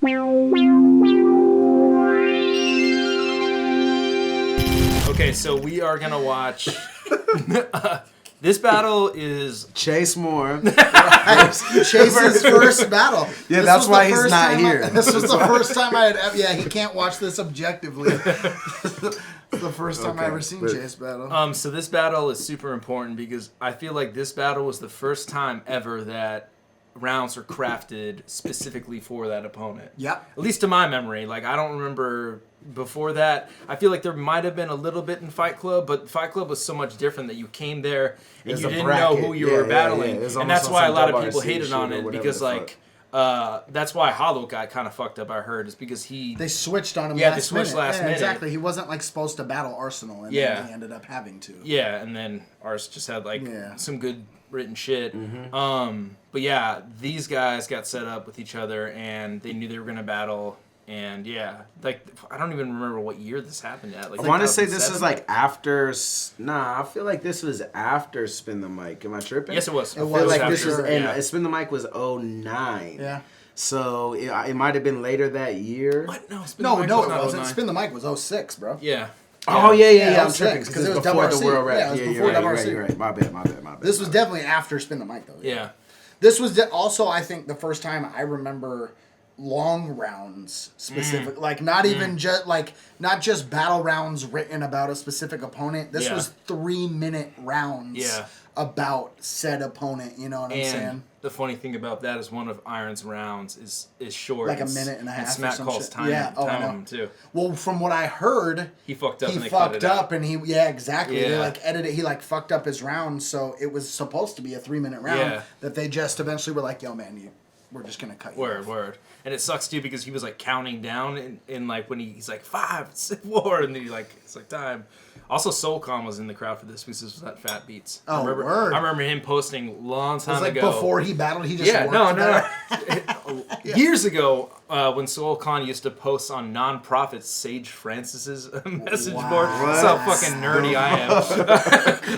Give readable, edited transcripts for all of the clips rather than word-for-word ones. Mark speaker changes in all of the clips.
Speaker 1: Okay, so we are gonna watch. This battle is
Speaker 2: Chase Moore.
Speaker 3: Chase's first battle.
Speaker 2: Yeah,
Speaker 3: This
Speaker 2: that's
Speaker 3: was
Speaker 2: why
Speaker 3: the
Speaker 2: he's
Speaker 3: first
Speaker 2: not
Speaker 3: time
Speaker 2: here.
Speaker 3: This was the first time I had. Yeah, he can't watch this objectively. The first time I ever seen Chase battle.
Speaker 1: So this battle is super important because I feel like this battle was the first time ever that rounds were crafted specifically for that opponent.
Speaker 3: Yep.
Speaker 1: At least to my memory. Like, I don't remember before that. I feel like there might have been a little bit in Fight Club, but Fight Club was so much different that you came there and you didn't know who you were battling. And that's why a lot of people hated on it because, like, that's why Hollow got kind of fucked up, I heard, is because
Speaker 3: they switched on him
Speaker 1: they switched last minute.
Speaker 3: Exactly. He wasn't, like, supposed to battle Arsenal, and then he ended up having to.
Speaker 1: Yeah, and then Ars just had, like, some good written shit. But yeah, these guys got set up with each other and they knew they were gonna battle, and like, I don't even remember what year this happened at. Like,
Speaker 2: I want to say this is like after. Nah, I feel like this was after Spin the Mic. Am I tripping?
Speaker 1: Yes, it was.
Speaker 2: I feel like this was, and Spin the Mic was 09.
Speaker 3: Yeah.
Speaker 2: So it might have been later that year.
Speaker 1: What? No,
Speaker 3: it wasn't. Spin the Mic was 06, bro.
Speaker 1: Yeah.
Speaker 2: Oh yeah. I'm
Speaker 3: 06,
Speaker 2: tripping because it was before the World Rap.
Speaker 3: Yeah, it was before WRC.
Speaker 2: You're right. My bad.
Speaker 3: This was definitely after Spin the Mic, though.
Speaker 1: Yeah.
Speaker 3: This was also, I think, the first time I remember long rounds specific, like not even just not just battle rounds written about a specific opponent. This was 3-minute rounds about said opponent. You know what I'm saying?
Speaker 1: The funny thing about that is one of Iron's rounds is short,
Speaker 3: like a minute and a half.
Speaker 1: And Smack calls
Speaker 3: shit.
Speaker 1: time him too.
Speaker 3: Well, from what I heard,
Speaker 1: he fucked up.
Speaker 3: And he exactly. They like edited. He like fucked up his round, so it was supposed to be a 3-minute round that they just eventually were like, "Yo, man, we're just gonna cut you."
Speaker 1: Word. And it sucks too because he was like counting down in like when he's like 5, 6, 4, and then it's like time. Also, Soulcom was in the crowd for this because this was that Fat Beats.
Speaker 3: Oh,
Speaker 1: I remember him posting long time ago.
Speaker 3: Before he battled, he just worked
Speaker 1: Years ago, when Soulcon used to post on non-profit Sage Francis's message board. That's how fucking nerdy I am.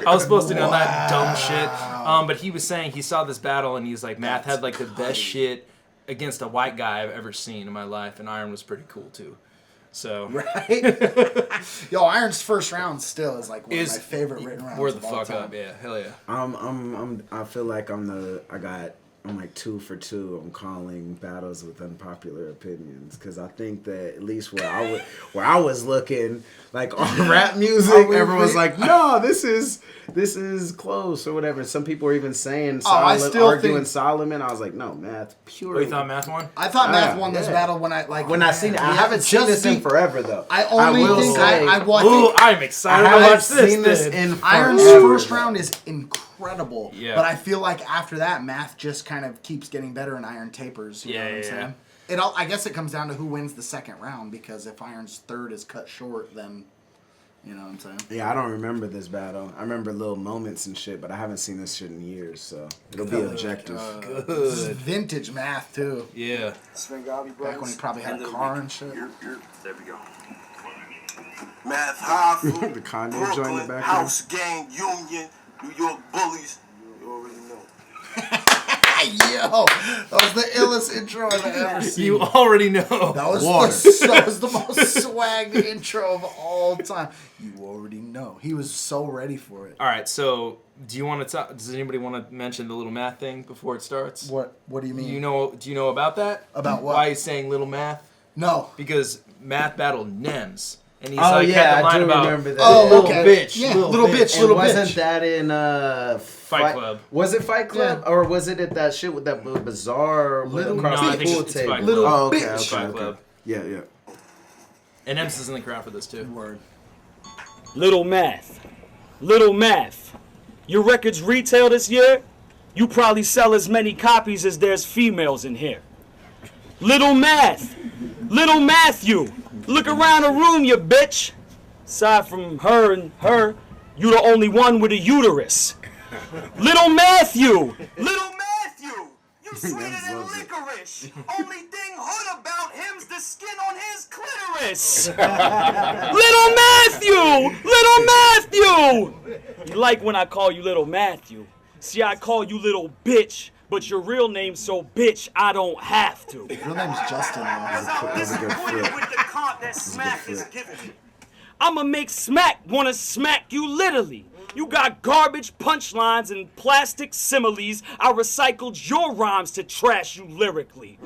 Speaker 1: I was posting on that dumb shit. But he was saying he saw this battle and he's like, Math had like the best shit against a white guy I've ever seen in my life, and Iron was pretty cool too. So
Speaker 3: Yo, Iron's first round still is like one of my favorite written rounds.
Speaker 1: Word the fuck up, yeah, hell yeah.
Speaker 2: I feel like I'm like 2 for 2. I'm calling battles with unpopular opinions because I think that at least where I was looking, like on rap music, everyone's like, no, this is close or whatever. Some people were even saying arguing Solomon. I was like, no, Math pure.
Speaker 1: Oh, you thought Math won?
Speaker 3: I thought Math won this battle when I seen it.
Speaker 2: I haven't seen this in forever though.
Speaker 1: I'm excited to watch this.
Speaker 3: Iron's first round is incredible.
Speaker 1: Yeah.
Speaker 3: But I feel like after that, Math just kind of keeps getting better and Iron tapers. You know what I'm saying? I guess it comes down to who wins the second round, because if Iron's third is cut short, then you know what I'm saying?
Speaker 2: Yeah, I don't remember this battle. I remember little moments and shit, but I haven't seen this shit in years, so it'll be objective.
Speaker 3: Good. This is vintage Math too.
Speaker 1: Yeah.
Speaker 3: Back when he probably had a car and shit.
Speaker 4: There we go. Math HOFFA,
Speaker 2: The Kanye
Speaker 4: Brooklyn,
Speaker 2: joint in the background.
Speaker 4: House Gang Union, New York Bullies. You already know.
Speaker 3: Yo, that was the illest intro I've ever seen.
Speaker 1: You already know.
Speaker 3: That was the most swagged intro of all time. You already know. He was so ready for it.
Speaker 1: All right, so do you want to talk? Does anybody want to mention the little Math thing before it starts?
Speaker 3: What do you mean?
Speaker 1: Do you know about that?
Speaker 3: About what?
Speaker 1: Why he's saying little Math?
Speaker 3: No.
Speaker 1: Because Math battled Nems. And he's
Speaker 2: had the line about
Speaker 1: remember that.
Speaker 3: Little
Speaker 1: bitch.
Speaker 3: Yeah, little bitch.
Speaker 2: Wasn't that in
Speaker 1: Fight Club?
Speaker 2: Was it Fight Club? Yeah. Or was it at that shit with that bizarre
Speaker 3: little
Speaker 1: no, I think it's Fight Club.
Speaker 3: Little
Speaker 2: bitch.
Speaker 1: Fight Club.
Speaker 2: Yeah.
Speaker 1: And Nems is in the crowd for this too.
Speaker 3: Word.
Speaker 5: Little Math. Your records retail this year? You probably sell as many copies as there's females in here. Little Matthew. Look around the room, you bitch. Aside from her and her, you the only one with a uterus. Little Matthew. You sweeter than licorice. Only thing hood about him's the skin on his clitoris. Little Matthew. You like when I call you Little Matthew. See, I call you little bitch but your real name's so bitch I don't have to.
Speaker 3: Real name's Justin.
Speaker 2: That was a good flip.
Speaker 5: With the comp that smack is given. I'ma make smack wanna smack you literally. You got garbage punchlines and plastic similes. I recycled your rhymes to trash you lyrically.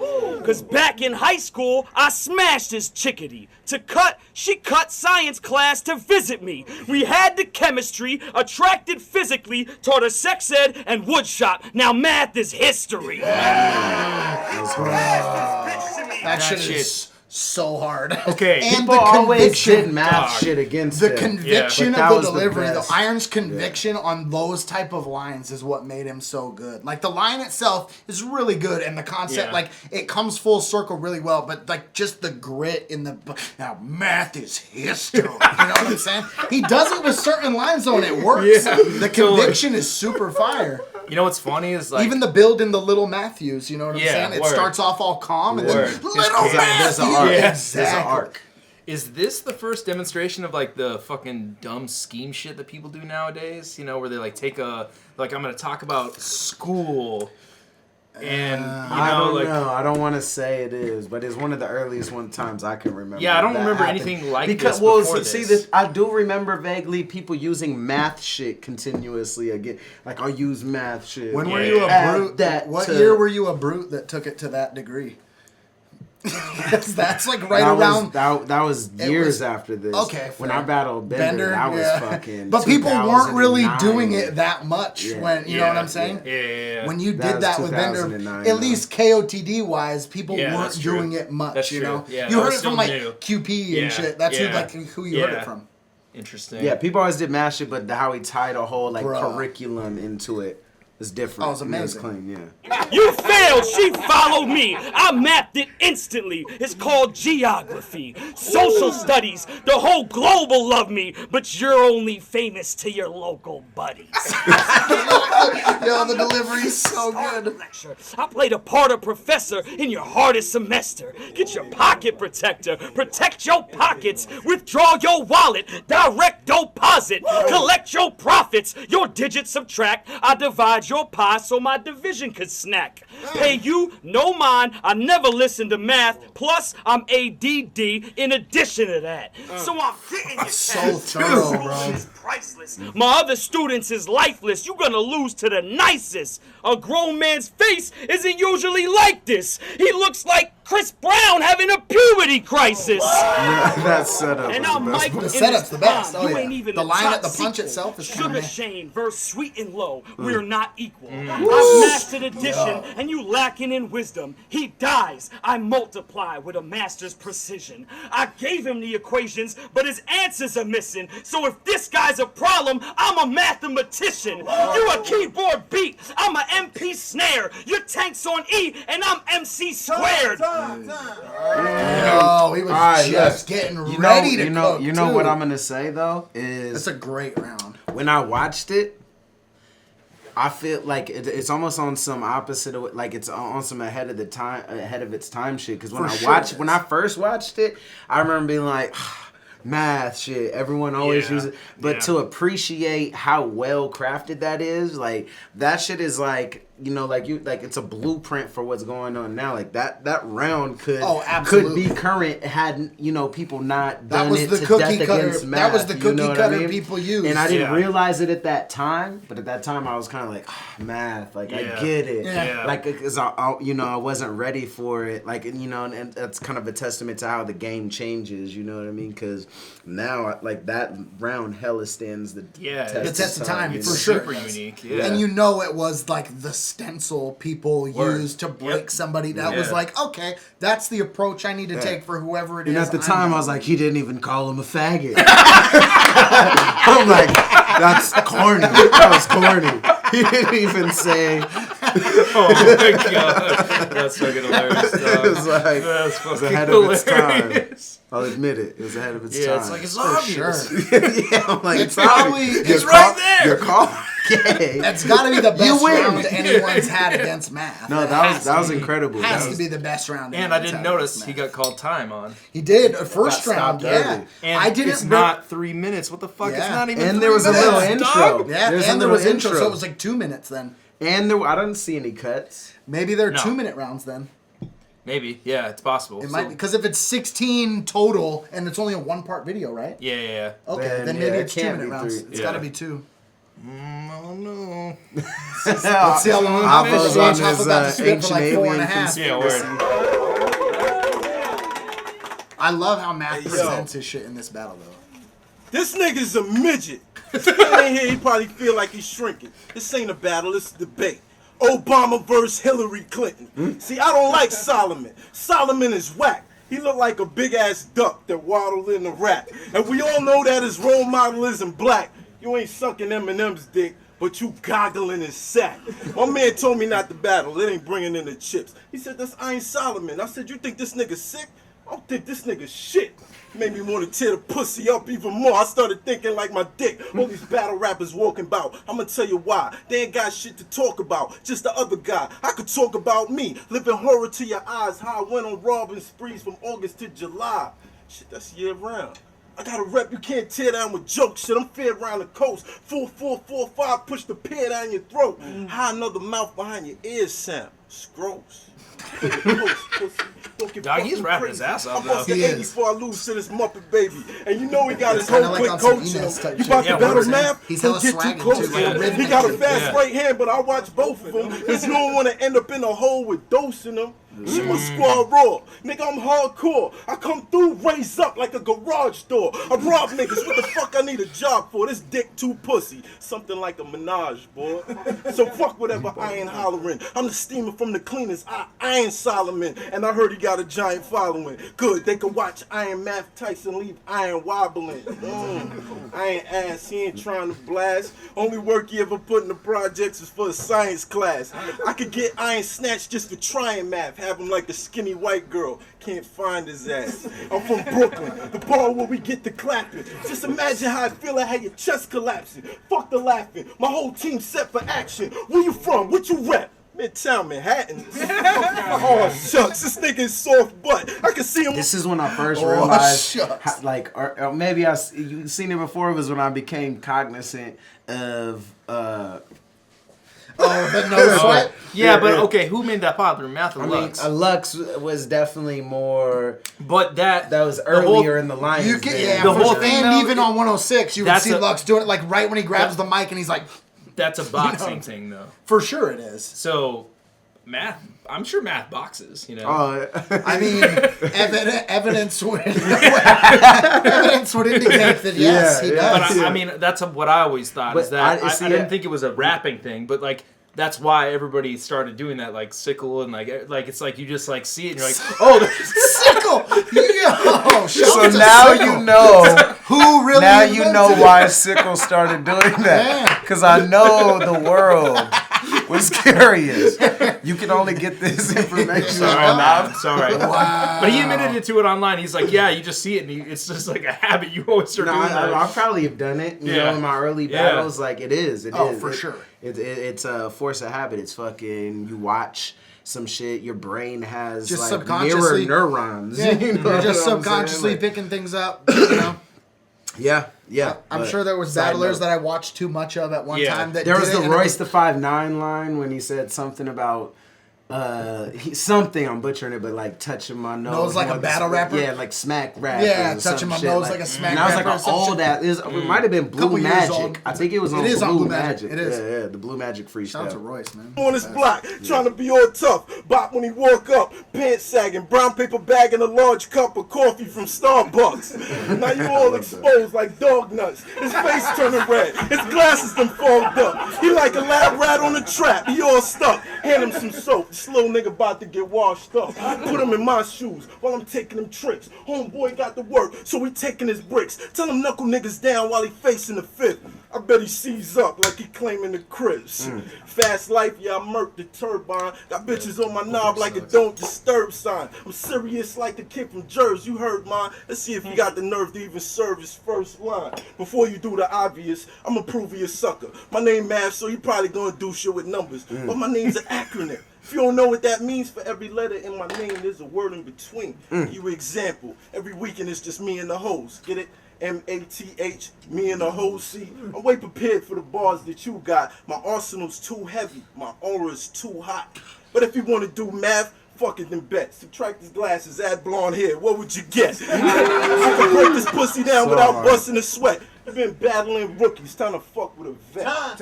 Speaker 5: Cause back in high school, I smashed this chickadee. To cut, she cut science class to visit me. We had the chemistry, attracted physically, taught her sex ed and wood shop. Now math is history.
Speaker 3: That shit is so hard.
Speaker 1: Okay.
Speaker 3: And
Speaker 2: People always did math shit against
Speaker 3: the
Speaker 2: him.
Speaker 3: conviction
Speaker 2: But that
Speaker 3: of
Speaker 2: was
Speaker 3: the
Speaker 2: the
Speaker 3: delivery, the
Speaker 2: best.
Speaker 3: Iron's conviction on those type of lines is what made him so good. Like the line itself is really good, and the concept,
Speaker 1: Yeah.
Speaker 3: like it comes full circle really well. But like just the grit in the now math is history. You know what I'm saying? He does it with certain lines though, and it works.
Speaker 1: Yeah.
Speaker 3: The conviction is super fire.
Speaker 1: You know what's funny is like
Speaker 3: Even the build in the Little Matthews, you know what I'm
Speaker 1: Yeah,
Speaker 3: saying? It
Speaker 1: word.
Speaker 3: starts off all calm and
Speaker 1: Word.
Speaker 3: then
Speaker 1: It's
Speaker 3: Little
Speaker 1: crazy.
Speaker 3: Matthews.
Speaker 2: There's an arc.
Speaker 1: Yeah.
Speaker 2: There's an arc.
Speaker 1: Is this the first demonstration of like the fucking dumb scheme shit that people do nowadays? You know, where they like take a like I'm gonna talk about school, and you know,
Speaker 2: I don't
Speaker 1: like
Speaker 2: know. I don't want to say it is, but it's one of the earliest times I can remember.
Speaker 1: Yeah, I don't
Speaker 2: that
Speaker 1: remember
Speaker 2: happened.
Speaker 1: anything like
Speaker 2: because,
Speaker 1: this
Speaker 2: well,
Speaker 1: before
Speaker 2: see
Speaker 1: this.
Speaker 2: this. I do remember vaguely people using math shit continuously again. Like I'll use math shit.
Speaker 3: When were
Speaker 1: Yeah.
Speaker 3: you a
Speaker 2: Add
Speaker 3: brute?
Speaker 2: that
Speaker 3: What
Speaker 2: to-
Speaker 3: year were you a brute that took it to that degree? that's like right
Speaker 2: that
Speaker 3: around.
Speaker 2: that was
Speaker 3: It
Speaker 2: years
Speaker 3: was-
Speaker 2: after this.
Speaker 3: Okay,
Speaker 2: when
Speaker 3: fair.
Speaker 2: I battled Bender, that was
Speaker 3: yeah.
Speaker 2: fucking.
Speaker 3: But people weren't really
Speaker 2: 2009.
Speaker 3: doing it that much
Speaker 2: Yeah.
Speaker 3: when you know what I'm saying.
Speaker 1: Yeah.
Speaker 3: When you
Speaker 2: That
Speaker 3: did
Speaker 2: was
Speaker 3: that with Bender,
Speaker 2: 2009,
Speaker 3: at least KOTD wise, people
Speaker 1: Yeah,
Speaker 3: weren't
Speaker 1: that's true.
Speaker 3: doing it much.
Speaker 1: That's
Speaker 3: you
Speaker 1: true.
Speaker 3: know,
Speaker 1: Yeah,
Speaker 3: you
Speaker 1: that
Speaker 3: heard
Speaker 1: was
Speaker 3: it from
Speaker 1: still
Speaker 3: like
Speaker 1: new.
Speaker 3: QP
Speaker 1: Yeah,
Speaker 3: and shit. That's
Speaker 1: yeah,
Speaker 3: who you heard
Speaker 1: yeah.
Speaker 3: it from.
Speaker 1: Interesting.
Speaker 2: Yeah, people always did math shit, but how he tied a whole like
Speaker 3: Bruh.
Speaker 2: curriculum into it is different.
Speaker 3: Oh, it's
Speaker 2: And
Speaker 3: amazing.
Speaker 2: clean, yeah.
Speaker 5: You failed, she followed me. I mapped it instantly. It's called geography. Social studies, the whole globe will love me, but you're only famous to your local buddies.
Speaker 3: Yo, the delivery's so good.
Speaker 5: Lecture. I played a part of professor in your hardest semester. Get your pocket protector, protect your pockets, withdraw your wallet, direct deposit, collect your profits, your digits subtract. I divide your pie so my division could snack. Pay you, no mind, I never listen to math, plus I'm ADD in addition to that. So I'm getting your
Speaker 3: So
Speaker 5: cash.
Speaker 3: thorough,
Speaker 5: Your
Speaker 3: bro.
Speaker 5: is priceless. My other students is lifeless. You gonna lose to the nicest. A grown man's face isn't usually like this. He looks like Chris Brown having a puberty crisis.
Speaker 2: That setup
Speaker 5: And
Speaker 2: was
Speaker 5: I'm
Speaker 2: the best
Speaker 5: Mike
Speaker 2: part.
Speaker 3: The setup's the best. Oh,
Speaker 5: You
Speaker 3: yeah.
Speaker 5: ain't even
Speaker 3: The
Speaker 5: the
Speaker 3: line
Speaker 5: top
Speaker 3: at the punch
Speaker 5: sequel.
Speaker 3: itself is
Speaker 5: Sugar
Speaker 3: kinda-
Speaker 5: Shane verse Sweet and Low. We're not equal.
Speaker 3: Mm.
Speaker 5: I've mastered addition, and you lacking in wisdom. He dies. I multiply with a master's precision. I gave him the equations, but his answers are missing. So if this guy's a problem, I'm a mathematician. You a keyboard beat. I'm a MP snare. Your tank's on E, and I'm MC squared.
Speaker 3: Oh, he was
Speaker 2: Alright,
Speaker 3: just
Speaker 2: look,
Speaker 3: getting
Speaker 2: you
Speaker 3: ready
Speaker 2: know,
Speaker 3: to cook.
Speaker 2: You know
Speaker 3: too.
Speaker 2: what I'm gonna say though is
Speaker 3: That's a great round.
Speaker 2: when I watched it, I feel like it's almost on some opposite of like it's on some ahead of its time shit. Because when
Speaker 3: For
Speaker 2: I
Speaker 3: sure
Speaker 2: watched,
Speaker 3: it
Speaker 2: when
Speaker 3: is.
Speaker 2: I first watched it, I remember being like. Math shit, everyone always
Speaker 1: Yeah,
Speaker 2: uses it, but
Speaker 1: yeah.
Speaker 2: to appreciate how well crafted that is, like that shit is like it's a blueprint for what's going on now. Like that round could
Speaker 3: absolutely.
Speaker 2: be current had people not
Speaker 3: That
Speaker 2: done
Speaker 3: was
Speaker 2: it
Speaker 3: the
Speaker 2: to
Speaker 3: cookie
Speaker 2: death
Speaker 3: cutter-
Speaker 2: against
Speaker 3: that
Speaker 2: math.
Speaker 3: was the
Speaker 2: you
Speaker 3: cookie
Speaker 2: know what
Speaker 3: cutter
Speaker 2: I mean?
Speaker 3: people used.
Speaker 2: And I didn't
Speaker 1: Yeah.
Speaker 2: realize it at that time, but at that time I was kind of like math, like I
Speaker 1: Yeah.
Speaker 2: get it,
Speaker 1: Yeah.
Speaker 2: like because I wasn't ready for it, like and that's kind of a testament to how the game changes. You know what I mean? Because now like that round hella stands the
Speaker 1: The
Speaker 3: test of time,
Speaker 2: you
Speaker 1: It's
Speaker 3: for
Speaker 2: know?
Speaker 3: sure.
Speaker 1: super unique. Yeah.
Speaker 3: And you know it was like the stencil people
Speaker 1: Word.
Speaker 3: used to break
Speaker 1: Yep.
Speaker 3: somebody. That was
Speaker 1: Yeah.
Speaker 3: like, okay, that's the approach I need to take for whoever it is.
Speaker 2: And at the
Speaker 3: I'm
Speaker 2: time, I
Speaker 3: not-
Speaker 2: was like, he didn't even call him a faggot. I'm like, that's corny. That was corny. He didn't even say.
Speaker 1: Oh my god, that's fucking hilarious.
Speaker 2: It was
Speaker 1: Dog.
Speaker 2: like,
Speaker 1: That's
Speaker 2: it was
Speaker 1: fucking
Speaker 2: ahead of its time.
Speaker 1: hilarious.
Speaker 2: I'll admit it. It was ahead of its
Speaker 1: Yeah,
Speaker 2: time.
Speaker 1: it's like it's
Speaker 3: For
Speaker 1: obvious.
Speaker 3: sure.
Speaker 2: yeah, I'm like,
Speaker 3: It's probably-
Speaker 1: it's right there.
Speaker 2: You're calling gay.
Speaker 3: That's got to be the best
Speaker 2: win.
Speaker 3: round anyone's had against math.
Speaker 2: No, that was incredible.
Speaker 3: Has
Speaker 2: That
Speaker 3: to
Speaker 2: was-
Speaker 3: be the best round.
Speaker 1: And I
Speaker 3: anyone's
Speaker 1: didn't
Speaker 3: had
Speaker 1: notice
Speaker 3: against
Speaker 1: he
Speaker 3: math.
Speaker 1: got called time on.
Speaker 3: He did first
Speaker 2: Got
Speaker 3: round.
Speaker 2: stopped
Speaker 3: Yeah,
Speaker 2: early.
Speaker 1: And
Speaker 3: I didn't.
Speaker 1: it's not 3 minutes. What the fuck?
Speaker 3: Yeah.
Speaker 1: It's not even.
Speaker 2: And
Speaker 1: 3
Speaker 2: there was a
Speaker 1: minutes,
Speaker 2: little
Speaker 1: dog.
Speaker 2: intro.
Speaker 3: Yeah,
Speaker 2: There's a
Speaker 3: and there
Speaker 2: little
Speaker 3: was intro, so
Speaker 2: intro.
Speaker 3: it was like 2 minutes then.
Speaker 2: And I don't see any cuts.
Speaker 3: Maybe they're
Speaker 1: No.
Speaker 3: 2-minute rounds then.
Speaker 1: Maybe. Yeah, it's possible.
Speaker 3: It might be because if it's 16 total and it's only a 1-part video, right?
Speaker 1: Yeah.
Speaker 3: Okay, then
Speaker 2: yeah,
Speaker 3: maybe
Speaker 2: it
Speaker 3: it's
Speaker 2: can't
Speaker 3: 2-minute
Speaker 2: be
Speaker 3: rounds.
Speaker 2: 3.
Speaker 3: It's
Speaker 1: Yeah.
Speaker 3: got to be 2.
Speaker 1: Oh no.
Speaker 3: Let's see how long
Speaker 2: Hoffa's
Speaker 3: Hoffa's
Speaker 2: on his
Speaker 3: about to spit for
Speaker 2: ancient
Speaker 3: like 4 and a
Speaker 2: alien
Speaker 3: half.
Speaker 1: Yeah, word.
Speaker 3: I love how Matt
Speaker 6: Hey, yo.
Speaker 3: presents his shit in this battle, though.
Speaker 6: This nigga's a midget. Standing here, he probably feel like he's shrinking. This ain't a battle, this is a debate. Obama versus Hillary Clinton. See, I don't like Solomon. Solomon is whack. He look like a big-ass duck that waddled in the rat. And we all know that his role model isn't black. You ain't sucking Eminem's dick, but you goggling his sack. My man told me not to battle. It ain't bringing in the chips. He said, that's Iron Solomon. I said, you think this nigga sick? I don't think this nigga shit. Made me want to tear the pussy up even more. I started thinking like my dick. All these battle rappers walking about. I'ma tell you why. They ain't got shit to talk about. Just the other guy. I could talk about me. Living horror to your eyes. How I went on robbing sprees from August to July. Shit, that's year round. I got a rep you can't tear down with joke shit. I'm fair around the coast. 4-4-4-5, push the pear down your throat. How another mouth behind your ears sound. It's gross.
Speaker 1: Dog, he's rapping his ass off,
Speaker 6: I'm supposed to
Speaker 3: He
Speaker 6: 80
Speaker 3: is.
Speaker 6: before I lose to this Muppet baby. And you know he got his
Speaker 3: It's kinda
Speaker 6: whole
Speaker 3: like
Speaker 6: quick
Speaker 3: on some
Speaker 6: coaching
Speaker 3: Enos
Speaker 6: him.
Speaker 3: type
Speaker 6: You
Speaker 3: shit.
Speaker 6: about
Speaker 1: Yeah,
Speaker 6: to battle
Speaker 1: word.
Speaker 6: math?
Speaker 3: He's
Speaker 6: Don't
Speaker 3: hella
Speaker 6: get too
Speaker 3: swagging,
Speaker 6: close.
Speaker 3: too, like
Speaker 6: man.
Speaker 3: rhythmic
Speaker 6: He got a
Speaker 3: and
Speaker 6: fast
Speaker 1: shit.
Speaker 6: right hand, but I watch both of them. Cause you don't want to end up in a hole with dosing them. She was squad raw. Nigga, I'm hardcore. I come through, raise up like a garage door. I rob niggas. What the fuck I need a job for? This dick too pussy. Something like a menage, boy. So fuck whatever I ain't hollering. I'm the steamer from the cleaners. I ain't Solomon. And I heard he got a giant following. Good, they can watch Iron Math Tyson leave iron wobbling. I ain't ass, he ain't trying to blast. Only work he ever put in the projects is for a science class. I could get iron snatched just for trying math. Have him like a skinny white girl. Can't find his ass. I'm from Brooklyn, the bar where we get the clapping. Just imagine how I feel. I had your chest collapsing. Fuck the laughing. My whole team set for action. Where you from? What you rep? Midtown Manhattan. Oh shucks, this nigga is soft butt. I can see him.
Speaker 2: This is when I first realized,
Speaker 3: shucks.
Speaker 2: or maybe you've seen it before. It was when I became cognizant of.
Speaker 3: Oh, but no sweat.
Speaker 1: Yeah, but okay, who made that popular? Math or
Speaker 2: I mean,
Speaker 1: Lux?
Speaker 2: Lux was definitely more.
Speaker 1: But that
Speaker 2: That was
Speaker 1: the whole-
Speaker 2: earlier in the line.
Speaker 3: You can, yeah,
Speaker 1: The
Speaker 3: for
Speaker 1: whole
Speaker 3: sure.
Speaker 1: thing,
Speaker 3: And
Speaker 1: though,
Speaker 3: even on 106, you would
Speaker 1: that's
Speaker 3: see
Speaker 1: a-
Speaker 3: Lux doing it like right when he grabs the mic and he's like,
Speaker 1: That's a boxing thing, though.
Speaker 3: for sure it is.
Speaker 1: So, Math, I'm sure Math boxes, you know.
Speaker 3: I mean, evidence would evidence would indicate that yes, he
Speaker 2: Yeah,
Speaker 3: does.
Speaker 1: But I mean, that's what I always thought,
Speaker 2: But
Speaker 1: is that
Speaker 2: I
Speaker 1: I
Speaker 2: see
Speaker 1: didn't
Speaker 2: it.
Speaker 1: think it was a rapping thing, but like, that's why everybody started doing that, like Sickle and like it's like you just like see it and you're like, oh,
Speaker 3: Sickle, yo,
Speaker 2: So now you know.
Speaker 3: who really.
Speaker 2: Now you
Speaker 3: invented
Speaker 2: know
Speaker 3: it.
Speaker 2: why Sickle started doing that. Because I know the world was curious. You can only get this information
Speaker 1: sorry,
Speaker 2: on
Speaker 1: man, sorry.
Speaker 3: Wow.
Speaker 1: But he admitted to it online. He's like, yeah, you just see it, and it's just like a habit. You always start
Speaker 2: No,
Speaker 1: doing that.
Speaker 2: I probably have done it. You
Speaker 1: Yeah.
Speaker 2: know, in my early
Speaker 1: Yeah.
Speaker 2: battles, like it is.
Speaker 3: Oh, for sure.
Speaker 2: It's a force of habit. It's fucking. You watch some shit. Your brain has
Speaker 3: Just
Speaker 2: like
Speaker 3: subconsciously-
Speaker 2: mirror neurons.
Speaker 3: Yeah,
Speaker 2: you know
Speaker 3: you're just
Speaker 2: what I'm
Speaker 3: subconsciously
Speaker 2: saying?
Speaker 3: picking things up. You know,
Speaker 2: Yeah.
Speaker 3: I'm
Speaker 2: but
Speaker 3: sure there was
Speaker 2: side
Speaker 3: battlers
Speaker 2: note.
Speaker 3: that I watched too much of at one
Speaker 1: Yeah.
Speaker 3: time. That
Speaker 2: There was
Speaker 3: did
Speaker 2: the
Speaker 3: it, and it
Speaker 2: Royce the 5'9" line when he said something about something, I'm butchering it, but like touching my nose.
Speaker 3: Nose like a
Speaker 2: more
Speaker 3: battle rapper?
Speaker 2: Yeah, like smack rap.
Speaker 3: Yeah,
Speaker 2: or
Speaker 3: touching
Speaker 2: some
Speaker 3: my
Speaker 2: shit
Speaker 3: nose like a smack
Speaker 2: And I was like,
Speaker 3: rapper or some
Speaker 2: all
Speaker 3: shit.
Speaker 2: that is. It might have been Blue
Speaker 3: Couple years old.
Speaker 2: Magic. I think it was on
Speaker 3: It is on
Speaker 2: Blue
Speaker 3: Blue Magic.
Speaker 2: Magic.
Speaker 3: It is.
Speaker 2: Yeah, the Blue Magic
Speaker 3: Shout out to
Speaker 2: freestyle.
Speaker 3: Royce, man.
Speaker 6: On his block, trying to be all tough. Bop when he woke up, pants sagging, brown paper bag and a large cup of coffee from Starbucks. Now you all exposed like dog nuts. His face turning red, his glasses done fogged up. He like a lab rat on a trap, he all stuck. Hand him some soap, this little nigga about to get washed up. Put him in my shoes while I'm taking them tricks. Homeboy got to work, so we taking his bricks. Tell him knuckle niggas down while he facing the fifth. I bet he sees up like he claiming the cribs. Fast life, yeah, I murked the turbine. Got bitches on my knob like a don't disturb sign. I'm serious like the kid from Jersey, you heard mine. Let's see if you got the nerve to even serve his first line. Before you do the obvious, I'ma prove you a sucker. My name Math, so you probably gonna do shit with numbers. But my name's an acronym. If you don't know what that means, for every letter in my name, there's a word in between. Give you an example. Every weekend it's just me and the hoes. Get it? M-A-T-H, me and the whole C. I'm way prepared for the bars that you got. My arsenal's too heavy, my aura's too hot. But if you want to do math, fuck it, then bet. Subtract his glasses, add blonde hair, what would you get? I can break this pussy down without busting a sweat. You've been battling rookies, time to fuck with a vet.
Speaker 3: How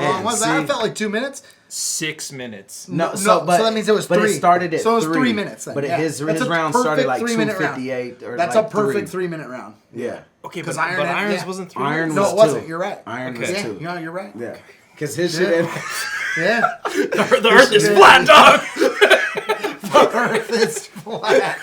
Speaker 3: long was that? I felt like 2 minutes.
Speaker 1: 6 minutes.
Speaker 3: So that means it was 3.
Speaker 2: But it started at 3.
Speaker 3: So it was 3 minutes then.
Speaker 2: But his
Speaker 3: That's a
Speaker 2: round
Speaker 3: perfect
Speaker 2: started like
Speaker 3: 3-minute round.
Speaker 2: 2:58 or
Speaker 3: That's
Speaker 2: like
Speaker 3: a perfect
Speaker 2: 3.
Speaker 3: 3-minute round.
Speaker 2: Yeah.
Speaker 1: Okay,
Speaker 3: Because
Speaker 1: but Irons wasn't 3
Speaker 2: Iron
Speaker 1: minutes?
Speaker 3: No,
Speaker 2: was
Speaker 3: it wasn't.
Speaker 2: 2.
Speaker 3: You're right.
Speaker 2: Iron was
Speaker 3: Yeah,
Speaker 2: 2.
Speaker 3: no, you're right.
Speaker 2: Yeah. Because his shit.
Speaker 3: Yeah.
Speaker 1: The earth is flat, dog.
Speaker 3: The earth is flat.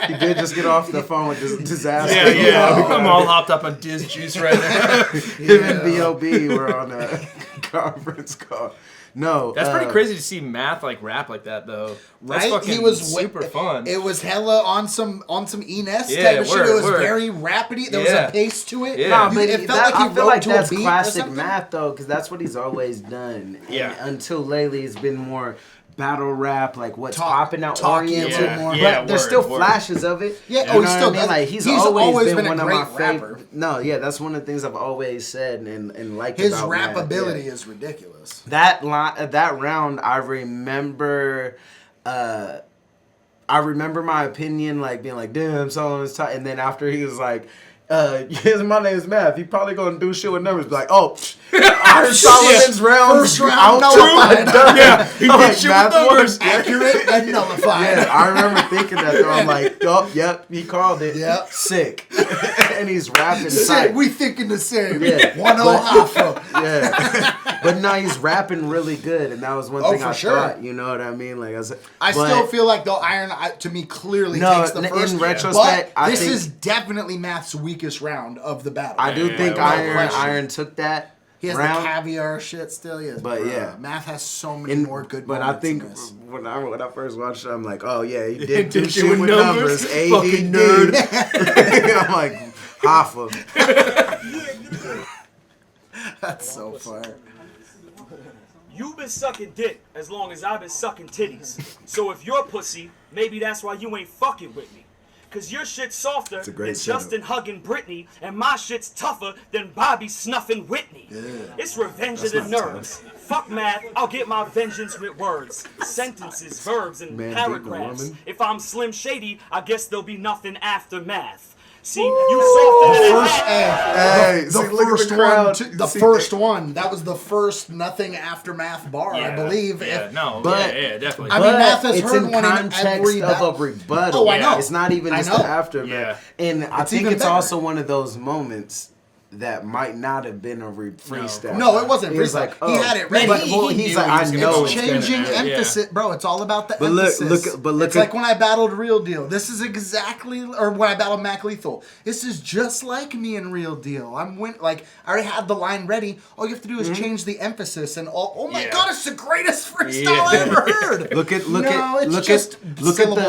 Speaker 2: He did just get off the phone with this disaster.
Speaker 1: Yeah. I'm all hopped up on Diz Juice right now.
Speaker 2: Him and B.O.B. were on a conference call. No.
Speaker 1: That's pretty crazy to see Math like rap like that though. That's
Speaker 3: Right?
Speaker 1: fucking
Speaker 3: He was
Speaker 1: super fun.
Speaker 3: It was hella on some Ines
Speaker 1: Yeah,
Speaker 3: type of shit. It was
Speaker 1: word.
Speaker 3: very rapidy. There was
Speaker 1: Yeah.
Speaker 3: a pace to it.
Speaker 1: Yeah.
Speaker 2: Nah, but
Speaker 3: It felt
Speaker 2: that,
Speaker 3: like he
Speaker 2: I feel
Speaker 3: wrote
Speaker 2: like
Speaker 3: to
Speaker 2: that's
Speaker 3: a beat or
Speaker 2: classic
Speaker 3: something.
Speaker 2: Math though, because that's what he's always done.
Speaker 1: Yeah.
Speaker 2: And until lately, it's been more battle rap, like what's
Speaker 3: Talk-
Speaker 2: popping out
Speaker 3: talky
Speaker 2: oriented.
Speaker 3: a little more.
Speaker 2: But
Speaker 1: Yeah,
Speaker 2: there's
Speaker 1: word,
Speaker 2: still
Speaker 1: word.
Speaker 2: flashes of it.
Speaker 3: Yeah,
Speaker 2: You
Speaker 3: oh,
Speaker 2: know
Speaker 3: he
Speaker 2: what
Speaker 3: still
Speaker 2: I mean?
Speaker 3: does.
Speaker 2: Like he's
Speaker 3: He's
Speaker 2: always been
Speaker 3: been a
Speaker 2: one of
Speaker 3: great
Speaker 2: my favorite.
Speaker 3: rapper.
Speaker 2: No, yeah, that's one of the things I've always said and liked
Speaker 3: His
Speaker 2: about
Speaker 3: rap
Speaker 2: Math,
Speaker 3: ability
Speaker 2: yeah.
Speaker 3: is ridiculous.
Speaker 2: That round, I remember my opinion like being like, damn, Solomon's tight. And then after he was like, yes, my name's Math. He probably gonna do shit with numbers. Be like, oh, Iron Solomon's round,
Speaker 3: First round
Speaker 2: out
Speaker 3: nullified.
Speaker 1: Yeah, he
Speaker 2: I'm
Speaker 1: did
Speaker 2: like,
Speaker 1: shit
Speaker 2: Math
Speaker 1: with numbers.
Speaker 2: won.
Speaker 3: Accurate and nullified.
Speaker 2: Yeah, I remember thinking that though. I'm like, oh, yep, he called it.
Speaker 3: Yep.
Speaker 2: Sick. And he's rapping
Speaker 3: Shit,
Speaker 2: tight.
Speaker 3: we thinking the same.
Speaker 2: Yeah.
Speaker 3: 1-0 HOFFA.
Speaker 2: Yeah, but no, he's rapping really good, and that was one thing
Speaker 3: for
Speaker 2: I
Speaker 3: sure.
Speaker 2: thought. You know what I mean? Like
Speaker 3: I still feel like though Iron to me clearly
Speaker 2: No,
Speaker 3: takes the
Speaker 2: in
Speaker 3: first.
Speaker 2: retrospect,
Speaker 3: but
Speaker 2: I
Speaker 3: this
Speaker 2: think-
Speaker 3: is definitely Math's weakest round of the battle.
Speaker 2: I do think
Speaker 3: no question.
Speaker 2: Iron took that
Speaker 3: He has
Speaker 2: round.
Speaker 3: the caviar shit still. Yes,
Speaker 2: But yeah.
Speaker 3: Math has so many more good.
Speaker 2: But I
Speaker 3: moments
Speaker 2: think
Speaker 3: in this.
Speaker 2: when I first watched it, I'm like, oh yeah, he did do
Speaker 1: Did
Speaker 2: shit
Speaker 1: with
Speaker 2: with numbers.
Speaker 1: Fucking
Speaker 2: ADD.
Speaker 1: nerd.
Speaker 2: I'm like, HOFFA.
Speaker 3: That's so fire.
Speaker 5: You've been sucking dick as long as I've been sucking titties. So if you're pussy, maybe that's why you ain't fucking with me. Cause your shit's softer
Speaker 2: a
Speaker 5: than
Speaker 2: great setup.
Speaker 5: Justin hugging Britney, and my shit's tougher than Bobby snuffing Whitney. It's revenge of the nerds. Fuck Math, I'll get my vengeance with words, sentences, verbs, and
Speaker 2: Man beating a
Speaker 5: paragraphs.
Speaker 2: woman.
Speaker 5: If I'm Slim Shady, I guess there'll be nothing after Math. See, you softer than a
Speaker 3: First,
Speaker 5: hat.
Speaker 2: Hey,
Speaker 3: the
Speaker 2: see, look at
Speaker 3: first
Speaker 2: the crowd.
Speaker 3: one, the
Speaker 2: See,
Speaker 3: first one. That was the first nothing aftermath bar, I believe.
Speaker 1: Yeah,
Speaker 3: If-
Speaker 1: no,
Speaker 2: But-
Speaker 1: yeah, definitely.
Speaker 3: I mean,
Speaker 2: But
Speaker 3: Math has
Speaker 2: it's
Speaker 3: heard
Speaker 2: in
Speaker 3: one in
Speaker 2: context
Speaker 3: every
Speaker 2: of
Speaker 3: battle.
Speaker 2: a rebuttal.
Speaker 3: Oh, I know.
Speaker 2: It's not even
Speaker 3: I
Speaker 2: just
Speaker 3: know.
Speaker 2: the aftermath. And I
Speaker 3: It's
Speaker 2: think
Speaker 3: even
Speaker 2: it's
Speaker 3: better.
Speaker 2: also one of those moments that might not have been a freestyle.
Speaker 3: No, it wasn't
Speaker 2: He was
Speaker 3: freestyle.
Speaker 2: like,
Speaker 3: He had it ready.
Speaker 2: But
Speaker 3: He
Speaker 2: he's
Speaker 1: knew
Speaker 2: like,
Speaker 1: he
Speaker 2: I
Speaker 1: was gonna
Speaker 2: know
Speaker 3: It's
Speaker 2: it's
Speaker 3: changing
Speaker 2: gonna,
Speaker 3: emphasis, bro. It's all about the
Speaker 2: But look-
Speaker 3: emphasis.
Speaker 2: look
Speaker 3: it's
Speaker 2: at-
Speaker 3: like when I battled Real Deal. This is exactly, or when I battled Mac Lethal. This is just like me in Real Deal. I already had the line ready. All you have to do is change the emphasis, and all. Oh my
Speaker 1: Yeah.
Speaker 3: god, it's the greatest freestyle I ever heard.
Speaker 2: Look at
Speaker 3: syllable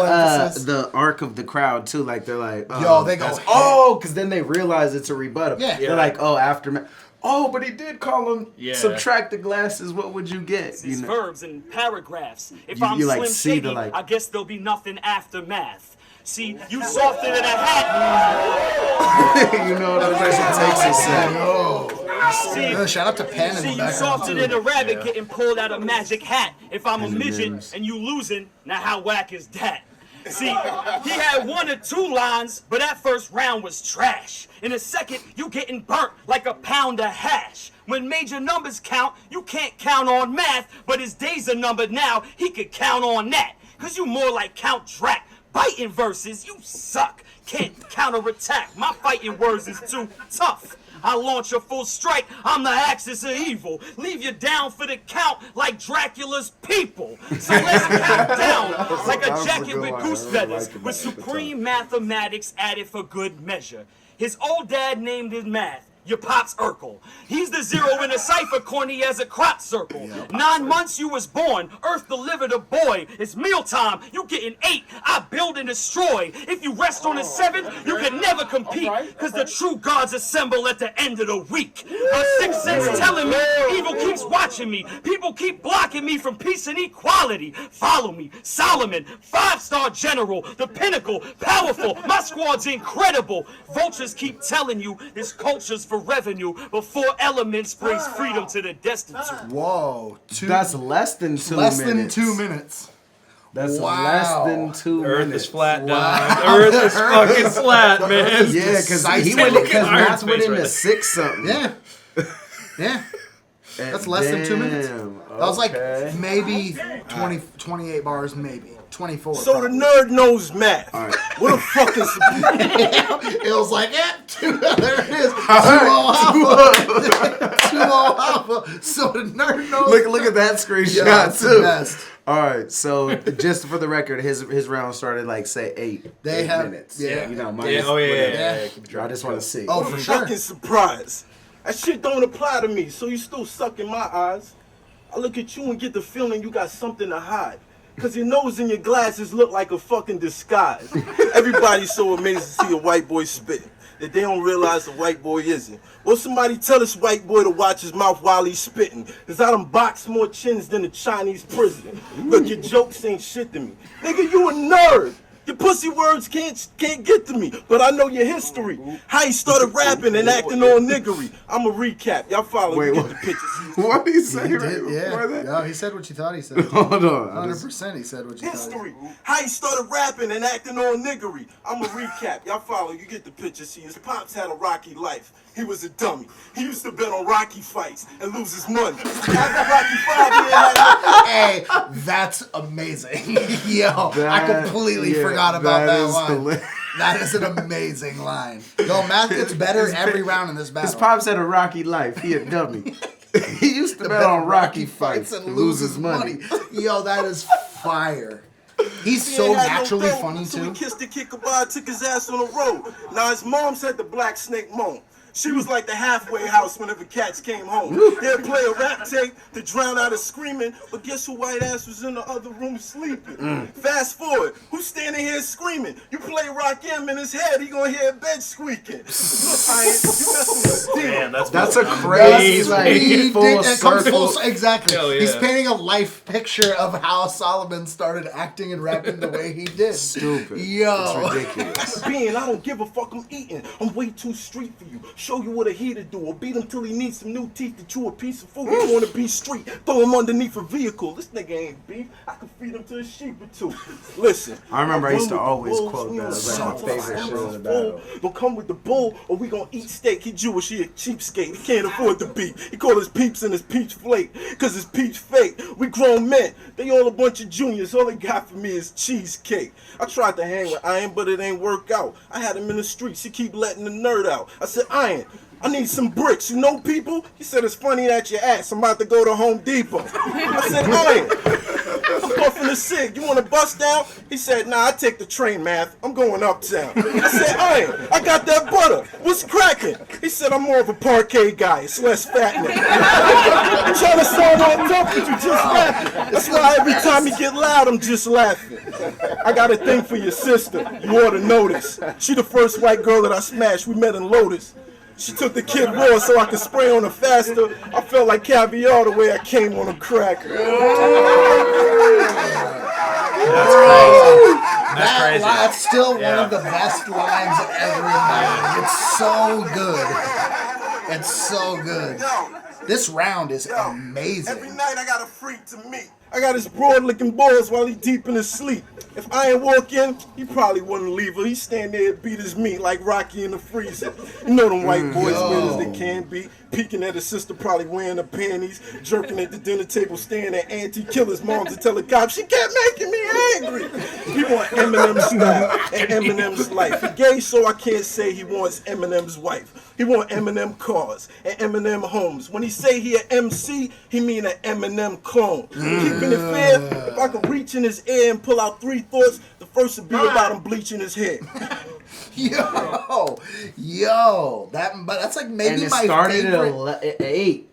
Speaker 3: emphasis.
Speaker 2: the arc of the crowd too. Like they're like,
Speaker 3: Yo, they go,
Speaker 2: because then they realize it's a rebuttal.
Speaker 3: Yeah.
Speaker 2: They're like, oh, aftermath. Oh, but he did call him.
Speaker 1: Yeah.
Speaker 2: Subtract the glasses. What would you get?
Speaker 5: These verbs and paragraphs. If
Speaker 2: You-
Speaker 5: I'm
Speaker 2: you, like,
Speaker 5: Slim
Speaker 2: see the,
Speaker 5: Shady,
Speaker 2: like-
Speaker 5: I guess there'll be nothing after Math. See, you softer than a hat.
Speaker 2: You know what I'm saying? Takes a second.
Speaker 5: See,
Speaker 3: Shout out to Penn in
Speaker 5: see
Speaker 3: the
Speaker 5: you
Speaker 3: background
Speaker 5: softer
Speaker 3: too.
Speaker 5: than a rabbit getting pulled out a magic hat. If I'm a
Speaker 2: And the
Speaker 5: midget
Speaker 2: memes.
Speaker 5: and you losing, now how whack is that? See, he had 1 or 2 lines, but that first round was trash. In a second, you getting burnt like a pound of hash. When major numbers count, you can't count on Math, but his days are numbered now, he could count on that. Cause you more like Count Drac. Biting verses, you suck. Can't counterattack. My fighting words is too tough. I launch a full strike, I'm the axis of evil. Leave you down for the count like Dracula's people. So let's count down like a
Speaker 2: That was a
Speaker 5: jacket
Speaker 2: good
Speaker 5: with
Speaker 2: one.
Speaker 5: goose
Speaker 2: I really
Speaker 5: feathers
Speaker 2: liked it
Speaker 5: with
Speaker 2: at the
Speaker 5: supreme mathematics added for good measure. His old dad named his Math. your pop's Urkel. He's the zero in a cipher, corny as a crop circle. 9 months you was born, Earth delivered a boy. It's mealtime, you getting 8, I build and destroy. If you rest on the 7th, you can never compete, cause the true gods assemble at the end of the week. My sixth sense telling me, evil keeps watching me. People keep blocking me from peace and equality. Follow me, Solomon, 5-star general, the pinnacle, powerful, my squad's incredible. Vultures keep telling you this culture's for revenue, but 4 elements brings freedom to the destitute.
Speaker 3: Whoa.
Speaker 2: That's less than 2
Speaker 3: Less
Speaker 2: minutes.
Speaker 3: than 2 minutes.
Speaker 2: That's
Speaker 3: Wow.
Speaker 2: less than 2
Speaker 1: Earth
Speaker 2: minutes.
Speaker 1: is flat,
Speaker 3: Wow.
Speaker 1: dog. Earth is fucking flat, man.
Speaker 2: Yeah, because
Speaker 3: Decisive.
Speaker 2: he went
Speaker 1: Look at
Speaker 2: because
Speaker 1: Iron
Speaker 2: Matt's went
Speaker 1: Face
Speaker 2: into
Speaker 1: right
Speaker 2: 6 something.
Speaker 3: Yeah. Yeah. That's less than 2 minutes. That was like maybe 20, 28 bars, maybe. 24.
Speaker 6: So
Speaker 3: probably.
Speaker 6: the nerd knows math.
Speaker 2: All right.
Speaker 6: What the fuck is
Speaker 3: It was like, there it is. 2-0 alpha. 2-0 alpha. So the nerd knows.
Speaker 2: Look at that screenshot
Speaker 3: Yeah, it's the
Speaker 2: too.
Speaker 3: best.
Speaker 2: All right, so just for the record, his round started like say 8
Speaker 3: have-
Speaker 2: minutes.
Speaker 3: yeah.
Speaker 2: You know,
Speaker 1: Yeah,
Speaker 2: minus
Speaker 1: oh yeah,
Speaker 2: whatever.
Speaker 1: yeah.
Speaker 3: Yeah.
Speaker 2: I just want to see.
Speaker 3: Oh,
Speaker 6: I'm
Speaker 3: for sure.
Speaker 6: fucking surprised. That shit don't apply to me, so you still suck in my eyes. I look at you and get the feeling you got something to hide. Cause your nose and your glasses look like a fucking disguise. Everybody's so amazed to see a white boy spitting that they don't realize the white boy isn't. Well, somebody tell this white boy to watch his mouth while he's spitting. Cause I done boxed more chins than a Chinese president. Look, your jokes ain't shit to me. Nigga, you a nerd. Your pussy words can't get to me, but I know your history. How he started rapping and acting all niggery. I'ma recap. Y'all follow
Speaker 2: Wait,
Speaker 6: me,
Speaker 2: what?
Speaker 6: get the pictures.
Speaker 2: What did he say
Speaker 3: He
Speaker 2: right
Speaker 3: did,
Speaker 2: before
Speaker 3: yeah.
Speaker 2: that?
Speaker 3: No, he said what you thought he said.
Speaker 2: Hold on.
Speaker 3: 100% he said what you
Speaker 6: History. How he started rapping and acting all niggery. I'ma recap. Y'all follow. You get the picture. See, his pops had a rocky life. He was a dummy. He used to bet on Rocky fights and lose his money. After Rocky 5, he had
Speaker 3: Hey, that's amazing. Yo, I completely forgot about that line.
Speaker 2: hilarious.
Speaker 3: That is an amazing line. Yo, math gets better every round in this battle.
Speaker 2: His pops had a rocky life. He a dummy. He used to bet on Rocky fights and lose his money.
Speaker 3: Yo, that is fire. He's
Speaker 6: He
Speaker 3: so
Speaker 6: ain't had no
Speaker 3: naturally
Speaker 6: dough,
Speaker 3: funny
Speaker 6: so
Speaker 3: too.
Speaker 6: he kissed the kid goodbye, took his ass on the road. Now his mom said the black snake moan. She was like the halfway house whenever cats came home. They'd play a rap tape to drown out his screaming, but guess who white ass was in the other room sleeping? Fast forward, who's standing here screaming? You play Rock M in his head, he gonna hear a bed squeaking. Look, Ian, you messing with a demon.
Speaker 1: Man,
Speaker 2: That's a
Speaker 3: That's-
Speaker 2: crazy like
Speaker 3: he
Speaker 2: full
Speaker 3: did- it comes
Speaker 2: circle.
Speaker 3: full, exactly.
Speaker 1: Hell yeah.
Speaker 3: He's painting a life picture of how Solomon started acting and rapping the way he did.
Speaker 2: Stupid.
Speaker 3: Yo.
Speaker 2: It's ridiculous.
Speaker 6: Being, I don't give a fuck, I'm eating. I'm way too street for you. Show you what a heater do, or beat him till he needs some new teeth to chew a piece of food. You wanna be street, throw him underneath a vehicle. This nigga ain't beef. I can feed him to a sheep or two. Listen.
Speaker 2: I remember I used to
Speaker 6: run with the
Speaker 2: always
Speaker 6: bulls,
Speaker 2: quote
Speaker 6: we
Speaker 2: that.
Speaker 6: on
Speaker 2: It was
Speaker 6: the
Speaker 2: like my
Speaker 6: side,
Speaker 2: favorite shit
Speaker 6: summer's
Speaker 2: in the battle.
Speaker 6: full. Don't come with the bull, or we gonna eat steak. He Jewish, he a cheapskate. He can't afford the beef. He call his peeps and his peach flake, cause his peach fake. We grown men, they all a bunch of juniors. All they got for me is cheesecake. I tried to hang with Iron, but it ain't work out. I had him in the streets, he keep letting the nerd out. I said, Iron, I need some bricks. You know people? He said, it's funny that you asked. I'm about to go to Home Depot. I said, Iron, I'm puffing a cig. You want to bust down? He said, nah, I take the train, math. I'm going uptown. I said, Iron, I got that butter. What's cracking? He said, I'm more of a parquet guy. It's less fattening. I'm trying to sound all tough, but you just laughing. That's why every time you get loud, I'm just laughing. I got a thing for your sister. You ought to notice. She the first white girl that I smashed. We met in Lotus. She took the kid raw so I could spray on her faster. I felt like caviar the way I came on a cracker.
Speaker 1: That's crazy.
Speaker 3: That's still one
Speaker 1: Yeah.
Speaker 3: of the best lines ever made. It's so good. It's so good. This round is
Speaker 6: Every
Speaker 3: amazing.
Speaker 6: night I got a freak to meet. I got his broad licking balls while he deep in his sleep. If I ain't walk in, he probably wouldn't leave her. He stand there and beat his meat like Rocky in the freezer. You know them white boys weird as they can be. Peeking at his sister, probably wearing her panties. Jerking at the dinner table, staring at Auntie Killer's mom to tell the cops she kept making me angry. He want Eminem's style and Eminem's life. He gay, so I can't say he wants Eminem's wife. He want Eminem cars and Eminem homes. When he say he an MC, he mean an Eminem clone. Keeping it fair, if I could reach in his ear and pull out 3 thoughts, the first would be about him bleaching his hair.
Speaker 3: Yo, that's like maybe
Speaker 2: And it
Speaker 3: my
Speaker 2: started
Speaker 3: favorite.
Speaker 2: at 8.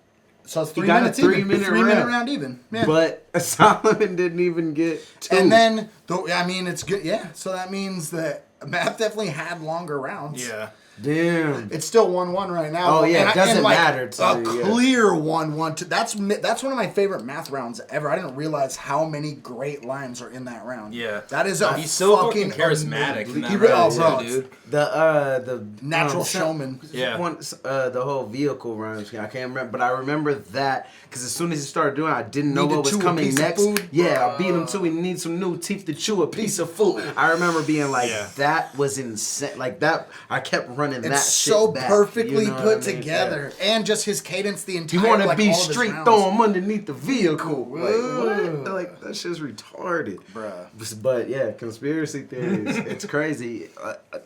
Speaker 3: So it's
Speaker 2: He
Speaker 3: 3
Speaker 2: got a
Speaker 3: minutes
Speaker 2: 3
Speaker 3: even.
Speaker 2: minute
Speaker 3: 3 minute
Speaker 2: round.
Speaker 3: round even. Yeah.
Speaker 2: But Solomon didn't even get 2.
Speaker 3: And then, I mean, it's good. Yeah. So that means that Math definitely had longer rounds.
Speaker 1: Yeah.
Speaker 2: Damn.
Speaker 3: It's still 1-1 right now.
Speaker 2: Oh, yeah, it doesn't
Speaker 3: like,
Speaker 2: matter to
Speaker 3: a
Speaker 2: me, yeah.
Speaker 3: clear 1-1. That's one of my favorite math rounds ever. I didn't realize how many great lines are in that round.
Speaker 1: Yeah.
Speaker 3: That is a
Speaker 1: He's so
Speaker 3: fucking
Speaker 1: charismatic in that
Speaker 3: He
Speaker 1: round,
Speaker 3: bro,
Speaker 1: too, dude.
Speaker 2: The
Speaker 3: natural showman.
Speaker 1: Yeah.
Speaker 2: The whole vehicle runs. I can't remember, but I remember that because as soon as he started doing it, I didn't know
Speaker 3: Need to
Speaker 2: what was
Speaker 3: chew a
Speaker 2: coming
Speaker 3: piece of
Speaker 2: next.
Speaker 3: food?
Speaker 2: Yeah, I beat him too. He needs some new teeth to chew a piece of food. I remember being like,
Speaker 1: Yeah.
Speaker 2: that was insane. Like that, I kept running that
Speaker 3: It's
Speaker 2: shit
Speaker 3: so
Speaker 2: back,
Speaker 3: perfectly
Speaker 2: you know
Speaker 3: put
Speaker 2: what I mean?
Speaker 3: together, and just his cadence the entire.
Speaker 2: You want to
Speaker 3: like,
Speaker 2: be
Speaker 3: all of his
Speaker 2: street,
Speaker 3: rounds.
Speaker 2: throw him underneath the vehicle. Like,
Speaker 3: Whoa.
Speaker 2: what? Like, that shit's retarded.
Speaker 3: Bruh.
Speaker 2: But yeah, conspiracy theories. It's crazy.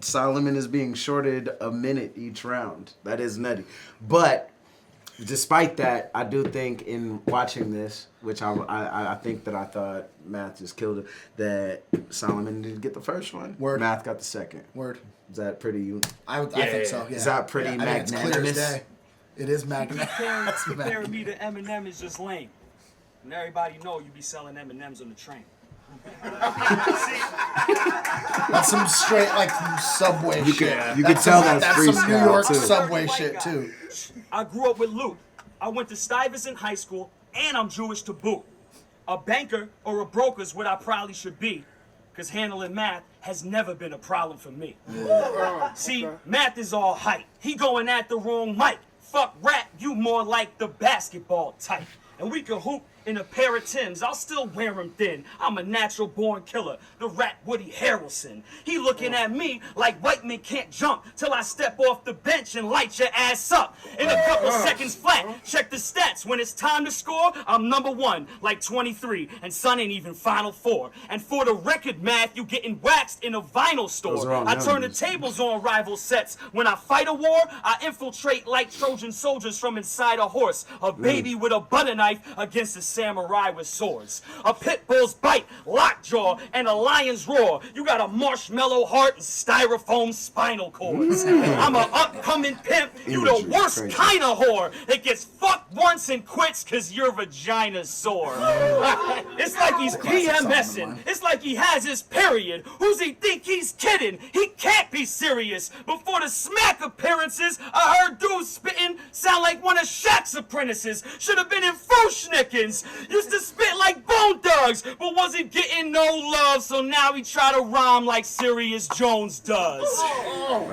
Speaker 2: Solomon is being shorted a minute each round. That is nutty. But despite that, I do think in watching this, which I think that I thought Math just killed it, that Solomon didn't get the first one.
Speaker 3: Word.
Speaker 2: Math got the second.
Speaker 3: Word.
Speaker 2: Is that pretty?
Speaker 3: I think so. Yeah.
Speaker 2: Is that pretty
Speaker 3: I think it's clear as
Speaker 2: magnanimous?
Speaker 3: day. It is magnanimous.
Speaker 5: Comparing me to Eminem is just lame. And everybody know you be selling M&Ms on the train.
Speaker 3: That's some straight like subway shit.
Speaker 2: You could tell that's
Speaker 3: some New
Speaker 2: freestyle
Speaker 3: York
Speaker 2: too.
Speaker 3: subway shit too.
Speaker 5: I grew up with Luke. I went to Stuyvesant High School, and I'm Jewish to boot. A banker or a broker's what I probably should be, because handling math has never been a problem for me. See, math is all hype. He going at the wrong mic. Fuck rap, you more like the basketball type. And we can hoop in a pair of Timbs. I'll still wear them thin. I'm a natural born killer, the rap Woody Harrelson. He looking at me like white men can't jump till I step off the bench and light your ass up. In a couple seconds flat, check the stats. When it's time to score, I'm number 1, like 23, and son ain't even Final 4. And for the record, Math, you getting waxed in a vinyl
Speaker 2: Those
Speaker 5: store.
Speaker 2: are all
Speaker 5: I turn the
Speaker 2: numbers.
Speaker 5: tables on rival sets. When I fight a war, I infiltrate like Trojan soldiers from inside a horse. A baby with a butter knife against a samurai with swords. A pit bull's bite, lockjaw, and a lion's roar. You got a marshmallow heart and styrofoam spinal cords. I'm a upcoming pimp. You the
Speaker 2: Imagery,
Speaker 5: worst
Speaker 2: crazy.
Speaker 5: kind of whore that gets fucked once and quits cause your vagina's sore. It's like he's PMSing. It's like he has his period. Who's he think he's kidding? He can't be serious. Before the smack appearances, I heard dudes spitting sound like one of Shaq's apprentices. Should have been in Fushnikins. Used to spit like Bone Thugs, but wasn't getting no love, so now he try to rhyme like Sirius Jones does.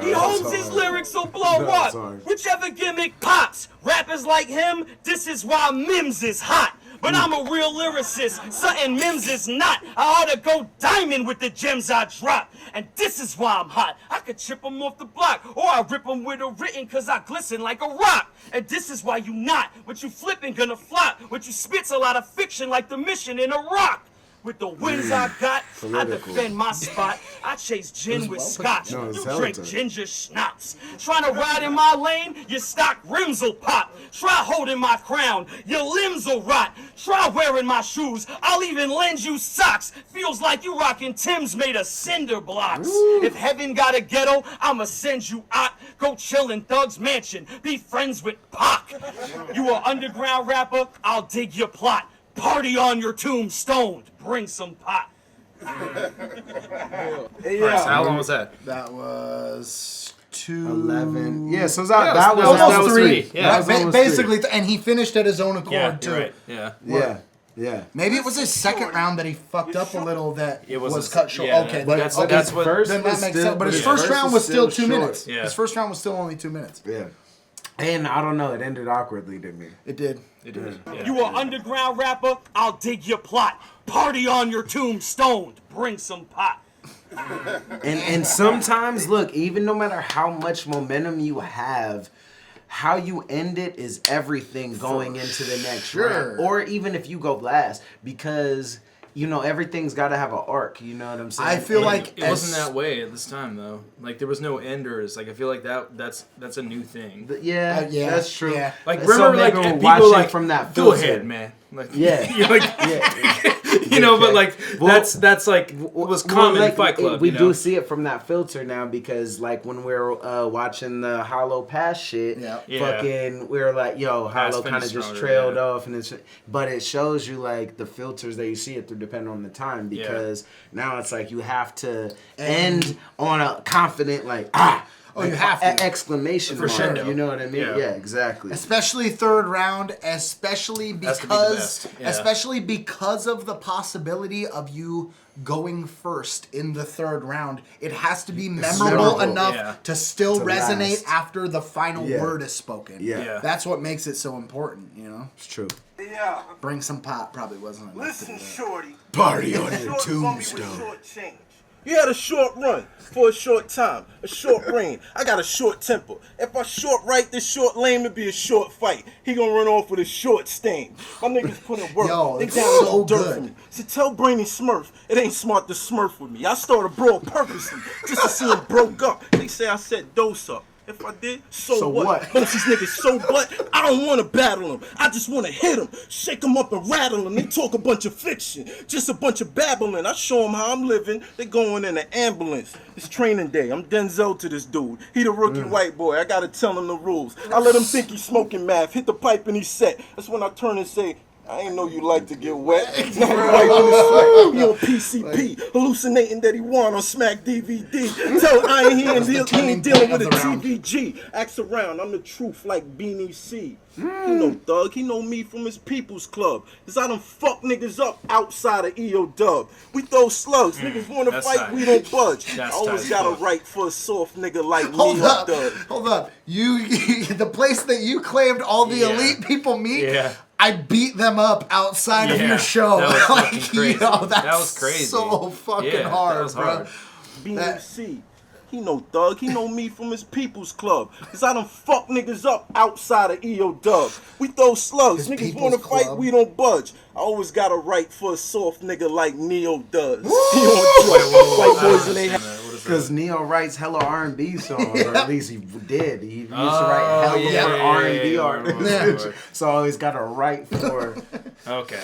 Speaker 5: He holds his lyrics so blow
Speaker 2: That's
Speaker 5: up.
Speaker 2: hard.
Speaker 5: Whichever gimmick pops. Rappers like him, this is why Mims is hot. But I'm a real lyricist, something Mims is not. I ought to go diamond with the gems I drop. And this is why I'm hot. I could chip them off the block, or I rip them with a written cause I glisten like a rock. And this is why you not. What you flipping gonna flop. What you spit's a lot of fiction like the mission in Iraq. With the wins I got, I
Speaker 2: Political.
Speaker 5: defend my spot. I chase gin with scotch.
Speaker 2: No, it's
Speaker 5: You
Speaker 2: hella
Speaker 5: drink
Speaker 2: tough.
Speaker 5: ginger schnapps. Trying to ride in my lane, your stock rims will pop. Try holding my crown, your limbs will rot. Try wearing my shoes, I'll even lend you socks. Feels like you rocking Tim's made of cinder blocks. If heaven got a ghetto, I'ma send you out. Go chill in Thug's mansion, be friends with Pac. You a underground rapper, I'll dig your plot. Party on your tombstone, bring some pot.
Speaker 1: Alright, so how long was that?
Speaker 3: That was
Speaker 2: 11. Yeah, so
Speaker 1: Yeah,
Speaker 2: that was
Speaker 3: almost
Speaker 1: 3.
Speaker 2: That
Speaker 1: Yeah.
Speaker 2: was almost
Speaker 3: Basically, and he finished at his own accord
Speaker 1: Yeah,
Speaker 3: too.
Speaker 1: you're right. Yeah.
Speaker 2: Yeah.
Speaker 3: Maybe it was his second round that he fucked up a little that
Speaker 1: It was
Speaker 3: was
Speaker 1: his-
Speaker 3: cut short.
Speaker 1: yeah,
Speaker 3: okay,
Speaker 1: but
Speaker 3: that's,
Speaker 1: that's what-
Speaker 2: First
Speaker 3: then
Speaker 2: was
Speaker 3: that makes
Speaker 2: still-
Speaker 3: sense. But his
Speaker 2: his
Speaker 3: first
Speaker 2: first
Speaker 3: round
Speaker 2: was
Speaker 3: was still
Speaker 2: still
Speaker 3: 2
Speaker 2: short.
Speaker 3: minutes.
Speaker 1: Yeah.
Speaker 3: His first round was still only 2 minutes.
Speaker 2: Yeah. And I don't know, it ended awkwardly to me.
Speaker 3: It did.
Speaker 1: It is. Yeah.
Speaker 5: You a underground rapper, I'll dig your plot. Party on your tombstone, bring some pot.
Speaker 2: And sometimes, look, even no matter how much momentum you have, how you end it is everything going into the next round. Or even if you go last, because you know everything's got to have an arc. You know what I'm saying?
Speaker 3: I feel
Speaker 2: And-
Speaker 3: like
Speaker 1: It wasn't that way at this time though. Like there was no enders. Like I feel like that's a new thing.
Speaker 2: Yeah,
Speaker 3: yeah,
Speaker 2: that's true.
Speaker 3: yeah.
Speaker 1: Like
Speaker 2: So
Speaker 1: remember, like
Speaker 2: maybe we're
Speaker 1: and
Speaker 2: watching
Speaker 1: people like
Speaker 2: from that
Speaker 1: go
Speaker 2: filter.
Speaker 1: ahead, man. Like
Speaker 2: Yeah.
Speaker 1: you're like
Speaker 2: Yeah.
Speaker 1: You know, but like that's like was common
Speaker 2: like,
Speaker 1: in Fight Club.
Speaker 2: We
Speaker 1: you know?
Speaker 2: do see it from that filter now because like when we're watching the Hollow Pass shit, fucking we're like, yo, Hollow kind of just trailed off, and but it shows you like the filters that you see it through depending on the time because now it's like you have to end on a confident like
Speaker 3: you have to.
Speaker 2: Exclamation mark.
Speaker 1: Crescendo.
Speaker 2: You know what I mean?
Speaker 1: Yeah.
Speaker 2: Yeah, exactly.
Speaker 3: Especially third round, especially because
Speaker 1: especially
Speaker 3: because of the possibility of you going first in the third round. It has to be memorable enough to still resonate after the final word is spoken.
Speaker 2: Yeah.
Speaker 3: That's what makes it so important, you know?
Speaker 2: It's true.
Speaker 4: Yeah.
Speaker 3: Bring some pot probably wasn't enough.
Speaker 4: Listen, shorty.
Speaker 2: Party on
Speaker 4: Short
Speaker 2: your
Speaker 4: bummy with
Speaker 2: tombstone.
Speaker 4: short change.
Speaker 6: You had a short run for a short time, a short reign. I got a short temper. If I short right this short lane, it'd be a short fight. He gonna run off with a short stain. My niggas put in work.
Speaker 3: Yo,
Speaker 6: they
Speaker 3: it's
Speaker 6: down
Speaker 3: so
Speaker 6: no dirt
Speaker 3: good.
Speaker 6: for me. So tell Brainy Smurf, it ain't smart to smurf with me. I start a brawl purposely just to see him broke up. They say I set dose up. If I did, so what? Most these niggas so what? I don't want to battle them. I just want to hit them, shake them up and rattle them. They talk a bunch of fiction, just a bunch of babbling. I show them how I'm living. They going in an ambulance. It's training day. I'm Denzel to this dude. He the rookie white boy. I got to tell him the rules. I let him think he's smoking math. Hit the pipe and he's set. That's when I turn and say, I ain't know you like to get wet. Now he right on his sweat. He on PCP, hallucinating that he won on Smack DVD. Tell I ain't here and he ain't dealing with a TVG. Ask around, I'm the truth like Beanie C. He know Thug, he know me from his People's Club. Cause I done fuck niggas up outside of EO Dub. We throw slugs, niggas wanna fight,
Speaker 1: tight.
Speaker 6: we don't budge.
Speaker 1: That's
Speaker 6: I always
Speaker 1: tight
Speaker 6: got
Speaker 1: as
Speaker 6: a right for a soft nigga like
Speaker 3: Hold
Speaker 6: me
Speaker 3: up.
Speaker 6: Dub.
Speaker 3: Hold up. You the place that you claimed all the elite people meet, I beat them up outside of your show.
Speaker 1: That was
Speaker 3: like,
Speaker 1: fucking crazy.
Speaker 3: Yo, that's
Speaker 1: That was crazy.
Speaker 3: so fucking hard,
Speaker 1: that was
Speaker 3: bro.
Speaker 1: hard.
Speaker 6: Beanie C. He know Thug, he know me from his People's Club. Cause I done fuck niggas up outside of EO Dub. We throw slugs,
Speaker 3: His
Speaker 6: niggas
Speaker 3: People's
Speaker 6: wanna fight,
Speaker 3: Club.
Speaker 6: we don't budge. I always got a right for a soft nigga like Neo does. He on white boys and they
Speaker 2: Because Neo writes hella R&B songs, or at least he did. He used to write hella R&B artists. So I always got a right for.
Speaker 1: Okay.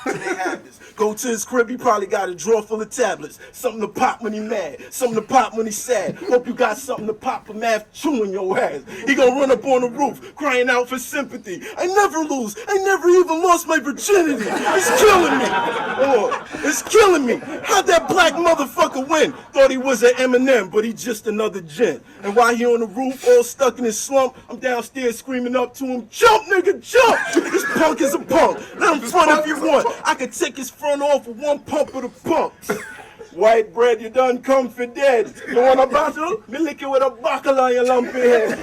Speaker 6: So they have this. Go to his crib, he probably got a drawer full of tablets. Something to pop when he mad, something to pop when he sad. Hope you got something to pop for math chewing your ass. He gonna run up on the roof, crying out for sympathy. I never lose, I never even lost my virginity. It's killing me. Oh, it's killing me. How'd that black motherfucker win? Thought he was an Eminem, but he just another gent. And while he on the roof, all stuck in his slump, I'm downstairs screaming up to him, jump nigga, jump! This punk is a punk. Let him front if you want. I could take his front off with one pump of the pump. White bread, you done come for dead. You want a battle? Me lick you with a buckle on your lumpy head.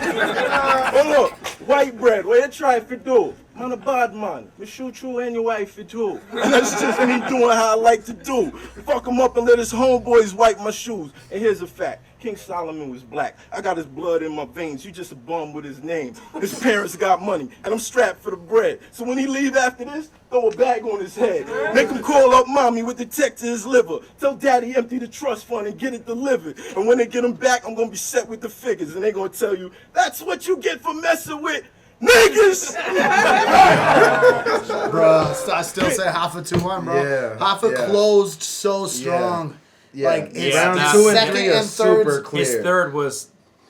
Speaker 6: Oh look, white bread, what you try for do? Man a bad man, me shoot you and your wife for too. And that's just me doing how I like to do. Fuck him up and let his homeboys wipe my shoes. And here's a fact. King Solomon was black. I got his blood in my veins. You just a bum with his name. His parents got money, and I'm strapped for the bread. So when he leave after this, throw a bag on his head. Make him call up mommy with the tech to his liver. Tell daddy empty the trust fund and get it delivered. And when they get him back, I'm gonna be set with the figures. And they gonna tell you, that's what you get for messing with niggas!
Speaker 3: Bruh, I still say HOFFA 2-1, bro.
Speaker 2: Yeah,
Speaker 3: HOFFA closed so strong.
Speaker 2: Yeah.
Speaker 3: Like, his
Speaker 2: round
Speaker 1: Yeah,
Speaker 2: 2 and
Speaker 3: second
Speaker 2: 3 are
Speaker 3: and
Speaker 2: super
Speaker 3: third.
Speaker 2: clear.
Speaker 1: His third was,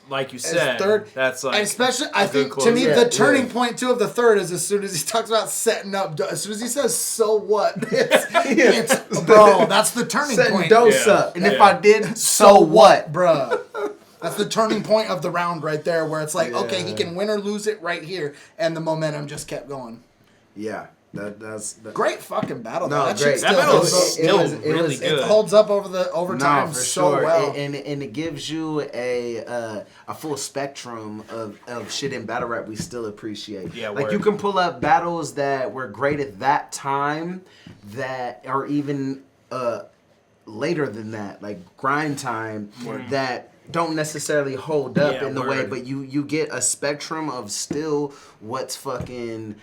Speaker 1: like you said, that's like.
Speaker 3: And especially, I
Speaker 1: a good
Speaker 3: think, to me,
Speaker 1: closer.
Speaker 3: the turning point, too, of the third is as soon as he talks about setting up, as soon as he says, so what? It's bro, that's the turning
Speaker 2: Setting
Speaker 3: point.
Speaker 2: dose up. And if I did, so what?
Speaker 3: Bruh. That's the turning point of the round right there, where it's like, okay, he can win or lose it right here, and the momentum just kept going.
Speaker 2: Yeah. That's
Speaker 3: Great fucking battle.
Speaker 2: No,
Speaker 3: though. That
Speaker 2: great.
Speaker 3: shit
Speaker 1: That
Speaker 3: still
Speaker 1: battle
Speaker 3: holds
Speaker 1: was
Speaker 3: up.
Speaker 1: still really
Speaker 2: was-
Speaker 1: good.
Speaker 3: It holds up over time
Speaker 2: for
Speaker 3: so
Speaker 2: sure.
Speaker 3: well.
Speaker 2: And it gives you a full spectrum of shit in battle rap we still appreciate.
Speaker 1: Yeah,
Speaker 2: like
Speaker 1: word.
Speaker 2: you can pull up battles that were great at that time that are even later than that, like grind time, that don't necessarily hold up
Speaker 1: Yeah,
Speaker 2: in the way,
Speaker 1: word.
Speaker 2: but you get a spectrum of still what's fucking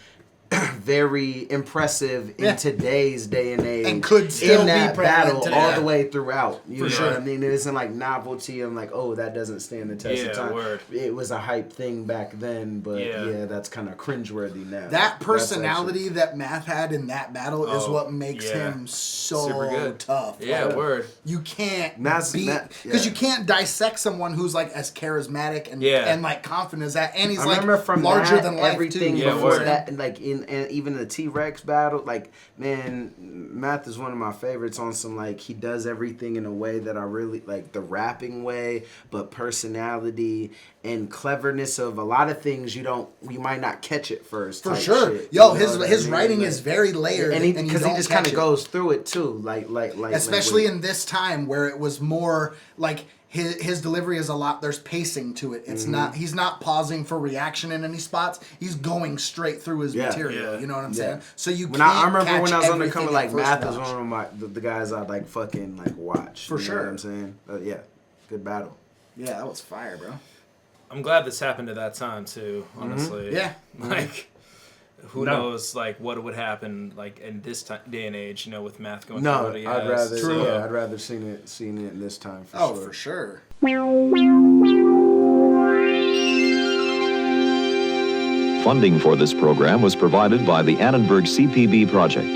Speaker 2: very impressive in today's day and age,
Speaker 3: and could still
Speaker 2: in
Speaker 3: be
Speaker 2: that battle
Speaker 3: today.
Speaker 2: all the way throughout. You know
Speaker 1: sure.
Speaker 2: what I mean? It isn't like novelty. I'm like, oh, that doesn't stand the test of time.
Speaker 1: Word.
Speaker 2: It was a hype thing back then, but yeah that's kind of cringeworthy now.
Speaker 3: That personality that Math had in that battle is what makes him so
Speaker 1: super good.
Speaker 3: tough.
Speaker 1: Yeah,
Speaker 3: Like,
Speaker 1: word.
Speaker 3: You can't
Speaker 2: Math's-
Speaker 3: beat
Speaker 2: Math-
Speaker 3: because
Speaker 2: yeah.
Speaker 3: you can't dissect someone who's like as charismatic and
Speaker 1: Yeah.
Speaker 3: like confident as that, and he's
Speaker 2: I
Speaker 3: like
Speaker 2: remember from
Speaker 3: larger
Speaker 2: that,
Speaker 3: than life
Speaker 2: everything
Speaker 3: too.
Speaker 1: Yeah,
Speaker 2: before
Speaker 1: word.
Speaker 2: that, and like and even the T-Rex battle, like man, Math is one of my favorites on some like he does everything in a way that I really like, the rapping way, but personality and cleverness of a lot of things you might not catch at first.
Speaker 3: For
Speaker 2: type
Speaker 3: sure.
Speaker 2: shit,
Speaker 3: Yo,
Speaker 2: you know what I
Speaker 3: his
Speaker 2: mean?
Speaker 3: writing
Speaker 2: Like,
Speaker 3: is very layered,
Speaker 2: and
Speaker 3: you
Speaker 2: because he
Speaker 3: don't
Speaker 2: just
Speaker 3: catch
Speaker 2: kind of
Speaker 3: it.
Speaker 2: goes through it too, like
Speaker 3: Especially
Speaker 2: when-
Speaker 3: in this time where it was more like his delivery is a lot. There's pacing to it. It's not. He's not pausing for reaction in any spots. He's going straight through his material.
Speaker 1: Yeah.
Speaker 3: You know what I'm
Speaker 2: Yeah.
Speaker 3: saying? So you
Speaker 2: when
Speaker 3: can't
Speaker 2: I remember
Speaker 3: catch
Speaker 2: when I was on the
Speaker 3: everything
Speaker 2: cover,
Speaker 3: at
Speaker 2: like
Speaker 3: first
Speaker 2: Math is
Speaker 3: watch.
Speaker 2: one of my the guys I'd like fucking like watch.
Speaker 3: For
Speaker 2: you
Speaker 3: sure.
Speaker 2: know what I'm saying? Yeah, good battle.
Speaker 3: Yeah, that was fire, bro.
Speaker 1: I'm glad this happened at that time too. Honestly,
Speaker 3: Yeah.
Speaker 1: Like, who knows, like what would happen, like in this day and age, you know, with Math going through
Speaker 2: No,
Speaker 1: what he
Speaker 2: I'd
Speaker 1: has.
Speaker 2: rather
Speaker 1: So,
Speaker 2: yeah, I'd rather seen it in this time for
Speaker 3: Oh,
Speaker 2: sure.
Speaker 3: for sure.
Speaker 7: Funding for this program was provided by the Annenberg CPB Project.